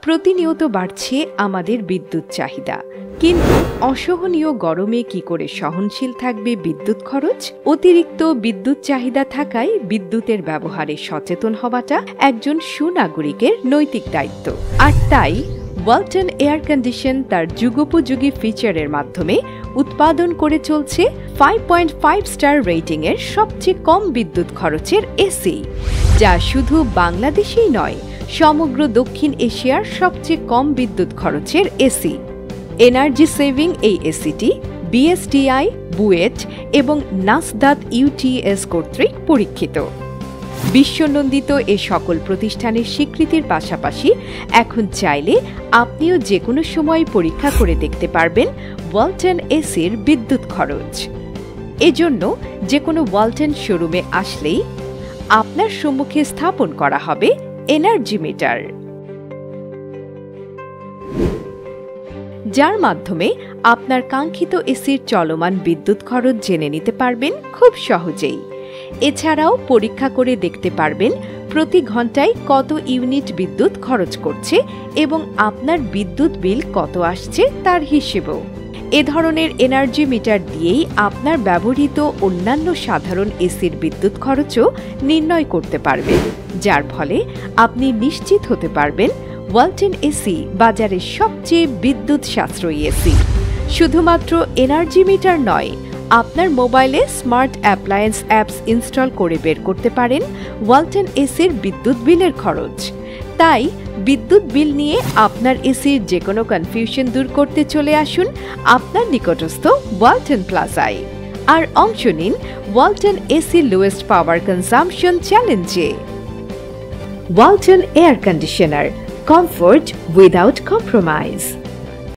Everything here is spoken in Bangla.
প্রতিনিয়ত বাড়ছে আমাদের বিদ্যুৎ চাহিদা, কিন্তু অসহনীয় গরমে কি করে সহনশীল থাকবে বিদ্যুৎ খরচ? অতিরিক্ত বিদ্যুৎ চাহিদা থাকায় বিদ্যুতের ব্যবহারে সচেতন হওয়াটা একজন সুনাগরিকের নৈতিক দায়িত্ব। আর তাই ওয়ালটন এয়ার কন্ডিশন তার যুগোপযোগী ফিচারের মাধ্যমে উৎপাদন করে চলছে 5.5 স্টার রেটিংয়ের সবচেয়ে কম বিদ্যুৎ খরচের এসি, যা শুধু বাংলাদেশেই নয়, সমগ্র দক্ষিণ এশিয়ার সবচেয়ে কম বিদ্যুৎ খরচের এসি। এনার্জি সেভিং এই এসিটি BSTI, বুয়েট এবং নাসদাত UTS কর্তৃক পরীক্ষিত। বিশ্বনন্দিত এ সকল প্রতিষ্ঠানের স্বীকৃতির পাশাপাশি এখন চাইলে আপনিও যে কোনো সময় পরীক্ষা করে দেখতে পারবেন ওয়ালটন এসির বিদ্যুৎ খরচ। এজন্য যে কোনো ওয়ালটন শোরুমে আসলেই আপনার সম্মুখে স্থাপন করা হবে এনার্জি মিটার, যার মাধ্যমে আপনার কাঙ্ক্ষিত এসির চলমান বিদ্যুৎ খরচ জেনে নিতে পারবেন খুব সহজেই। এছাড়াও পরীক্ষা করে দেখতে পারবেন প্রতি ঘন্টায় কত ইউনিট বিদ্যুৎ খরচ করছে এবং আপনার বিদ্যুৎ বিল কত আসছে তার হিসেবেও। এ ধরনের এনার্জি মিটার দিয়েই আপনার ব্যবহৃত অন্যান্য সাধারণ এসির বিদ্যুৎ খরচও নির্ণয় করতে পারবেন, যার ফলে আপনি নিশ্চিত হতে পারবেন ওয়ালটন এসি বাজারের সবচেয়ে বিদ্যুৎ সাশ্রয়ী এসি। শুধুমাত্র এনার্জি মিটার নয়, আপনার মোবাইলে স্মার্ট অ্যাপ্লায়েন্স অ্যাপস ইনস্টল করে বের করতে পারেন ওয়ালটন এসির বিদ্যুৎ বিলের খরচ। তাই বিদ্যুৎ বিল নিয়ে আপনার এসির যে কোনো কনফিউশন দূর করতে চলে আসুন আপনার নিকটস্থ ওয়ালটন প্লাজায়, আর অংশ নিন Walton AC lowest power consumption চ্যালেঞ্জে। Walton air conditioner, comfort without compromise.